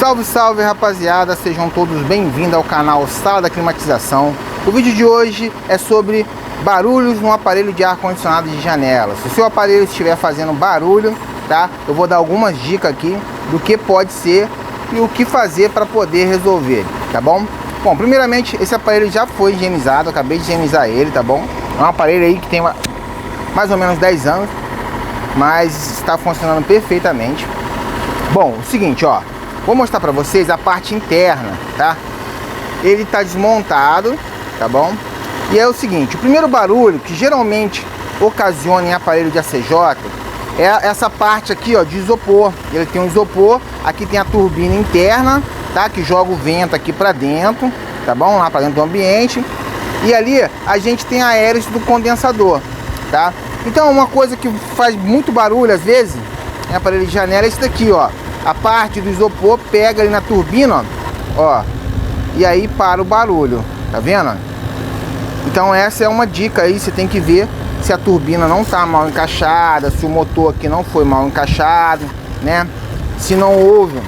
Salve, salve rapaziada, sejam todos bem-vindos ao canal Sala da Climatização. O vídeo de hoje é sobre barulhos no aparelho de ar-condicionado de janela. Se o seu aparelho estiver fazendo barulho, tá? Eu vou dar algumas dicas aqui do que pode ser e o que fazer para poder resolver, tá bom? Bom, primeiramente, esse aparelho já foi higienizado, eu acabei de higienizar ele, tá bom? É um aparelho aí que tem mais ou menos 10 anos, mas está funcionando perfeitamente. Bom, o seguinte, ó, vou mostrar pra vocês a parte interna, tá? Ele tá desmontado, tá bom? E é o seguinte, o primeiro barulho que geralmente ocasiona em aparelho de ACJ é essa parte aqui, ó, de isopor. Ele tem um isopor, aqui tem a turbina interna, tá? Que joga o vento aqui pra dentro, tá bom? Lá pra dentro do ambiente. E ali a gente tem a hélice do condensador, tá? Então uma coisa que faz muito barulho às vezes em aparelho de janela é isso daqui, ó. A parte do isopor pega ali na turbina, ó, e aí para o barulho, tá vendo? Então essa é uma dica aí, você tem que ver se a turbina não tá mal encaixada, se o motor aqui não foi mal encaixado, né? Se não houve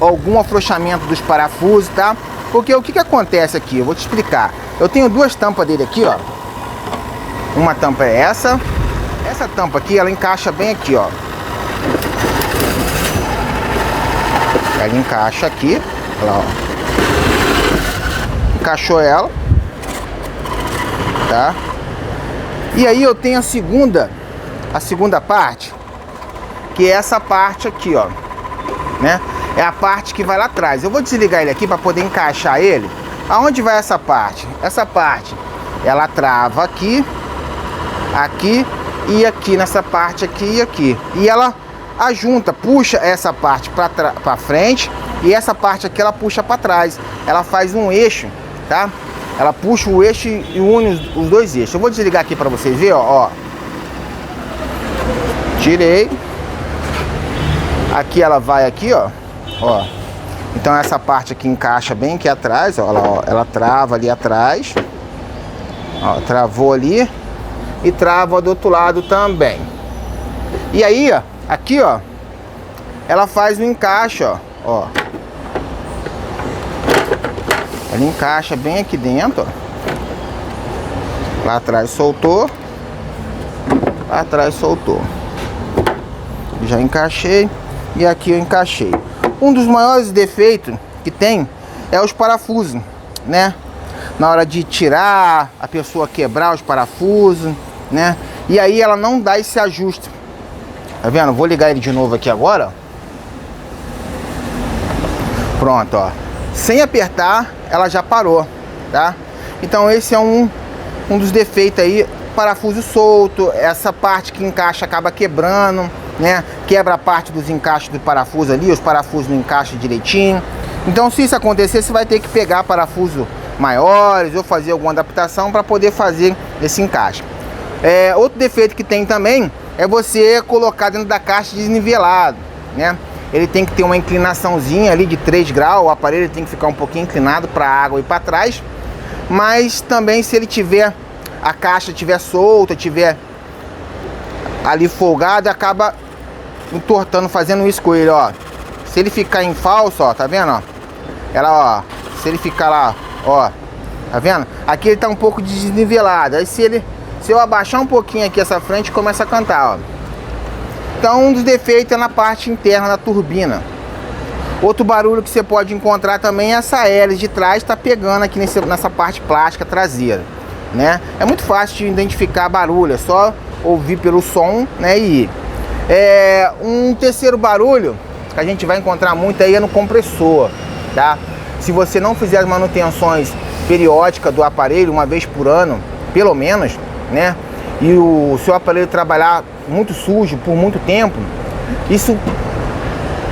algum afrouxamento dos parafusos, tá? Porque o que acontece aqui? Eu vou te explicar. Eu tenho duas tampas dele aqui, ó. Uma tampa é essa. Essa tampa aqui, ela encaixa bem aqui, ó. Ela encaixa aqui, olha lá, ó. Encaixou ela, tá? E aí eu tenho a segunda parte, que é essa parte aqui, ó, né? É a parte que vai lá atrás. Eu vou desligar ele aqui para poder encaixar ele. Aonde vai essa parte? Essa parte, ela trava aqui, aqui e aqui, nessa parte aqui e aqui. E ela ajunta, puxa essa parte para frente e essa parte aqui ela puxa para trás. Ela faz um eixo, tá? Ela puxa o eixo e une os dois eixos. Eu vou desligar aqui para vocês verem, ó. Tirei. Aqui ela vai aqui, ó. Ó. Então essa parte aqui encaixa bem aqui atrás, ó. Ela trava ali atrás. Ó, travou ali e trava do outro lado também. E aí, ó, aqui, ó, ela faz o encaixe, ó. Ela encaixa bem aqui dentro, ó. Lá atrás soltou. Lá atrás soltou. Já encaixei. E aqui eu encaixei. Um dos maiores defeitos que tem é os parafusos, né? Na hora de tirar, a pessoa quebrar os parafusos, né? E aí ela não dá esse ajuste. Tá vendo? Vou ligar ele de novo aqui agora. Pronto, ó. Sem apertar, ela já parou, tá? Então esse é um dos defeitos aí. Parafuso solto, essa parte que encaixa acaba quebrando, né? Quebra a parte dos encaixes do parafuso ali, os parafusos não encaixam direitinho. Então se isso acontecer, você vai ter que pegar parafusos maiores ou fazer alguma adaptação para poder fazer esse encaixe. Outro defeito que tem também é você colocar dentro da caixa desnivelado, né? Ele tem que ter uma inclinaçãozinha ali de 3 graus, o aparelho tem que ficar um pouquinho inclinado para a água e para trás. Mas também se ele tiver, a caixa tiver solta, tiver ali folgada, acaba entortando, fazendo isso com ele, ó. Se ele ficar em falso, ó, tá vendo, ó? Ela, ó, se ele ficar lá, ó, tá vendo? Aqui ele tá um pouco desnivelado. Aí se eu abaixar um pouquinho aqui essa frente, começa a cantar, ó. Então um dos defeitos é na parte interna da turbina. Outro barulho que você pode encontrar também é essa hélice de trás tá pegando aqui nessa parte plástica traseira, né? É muito fácil de identificar barulho, é só ouvir pelo som, né? E um terceiro barulho que a gente vai encontrar muito aí é no compressor, tá? Se você não fizer as manutenções periódicas do aparelho, uma vez por ano, pelo menos, né? E o seu aparelho trabalhar muito sujo por muito tempo, isso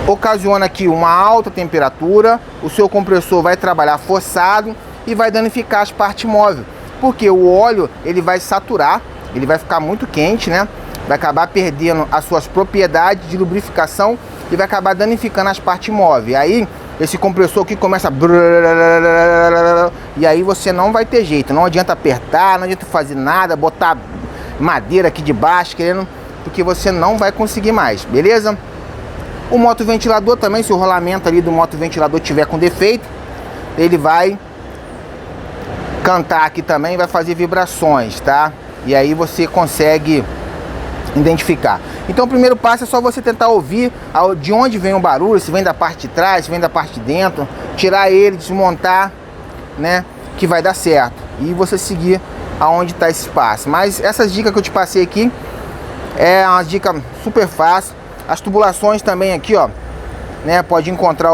ocasiona aqui uma alta temperatura, o seu compressor vai trabalhar forçado e vai danificar as partes móveis, porque o óleo ele vai saturar, ele vai ficar muito quente, né? Vai acabar perdendo as suas propriedades de lubrificação e vai acabar danificando as partes móveis. Aí esse compressor aqui começa a... E aí você não vai ter jeito, não adianta apertar, não adianta fazer nada, botar madeira aqui de baixo, querendo, porque você não vai conseguir mais, beleza? O motoventilador também, se o rolamento ali do motoventilador tiver com defeito, ele vai cantar aqui também, vai fazer vibrações, tá? E aí você consegue identificar. Então o primeiro passo é só você tentar ouvir de onde vem o barulho, se vem da parte de trás, se vem da parte de dentro, tirar ele, desmontar, né? Que vai dar certo. E você seguir aonde está esse espaço. Mas essas dicas que eu te passei aqui é uma dica super fácil. As tubulações também aqui, ó, né? Pode encontrar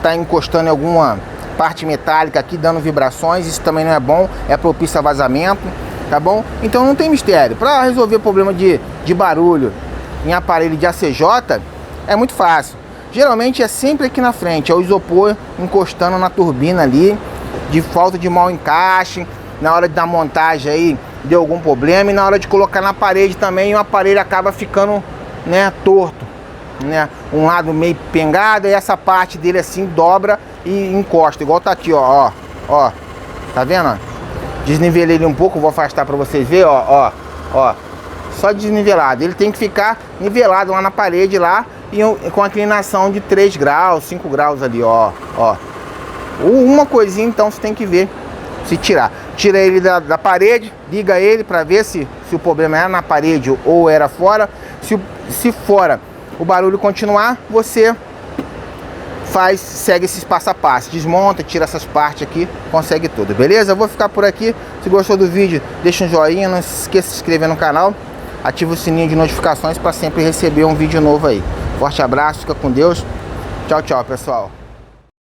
tá encostando em alguma parte metálica aqui, dando vibrações. Isso também não é bom, é propício a vazamento, tá bom? Então não tem mistério. Para resolver problema de barulho em aparelho de ACJ é muito fácil. Geralmente é sempre aqui na frente, é o isopor encostando na turbina ali, de falta de mau encaixe, na hora da montagem aí deu algum problema, e na hora de colocar na parede também o aparelho acaba ficando, né, torto, né, um lado meio pengado, e essa parte dele assim dobra e encosta, igual tá aqui, ó, tá vendo? Desnivelei ele um pouco, vou afastar para vocês verem, ó, só desnivelado. Ele tem que ficar nivelado lá na parede lá, e com a inclinação de 3 graus, 5 graus ali, ó. Uma coisinha então você tem que ver se tirar. Tira ele da parede, liga ele para ver se o problema era na parede ou era fora. Se fora o barulho continuar, você segue esses passo a passo, desmonta, tira essas partes aqui, consegue tudo, beleza? Eu vou ficar por aqui. Se gostou do vídeo, deixa um joinha, não se esqueça de se inscrever no canal, ativa o sininho de notificações para sempre receber um vídeo novo aí. Forte abraço, fica com Deus, tchau, tchau, pessoal.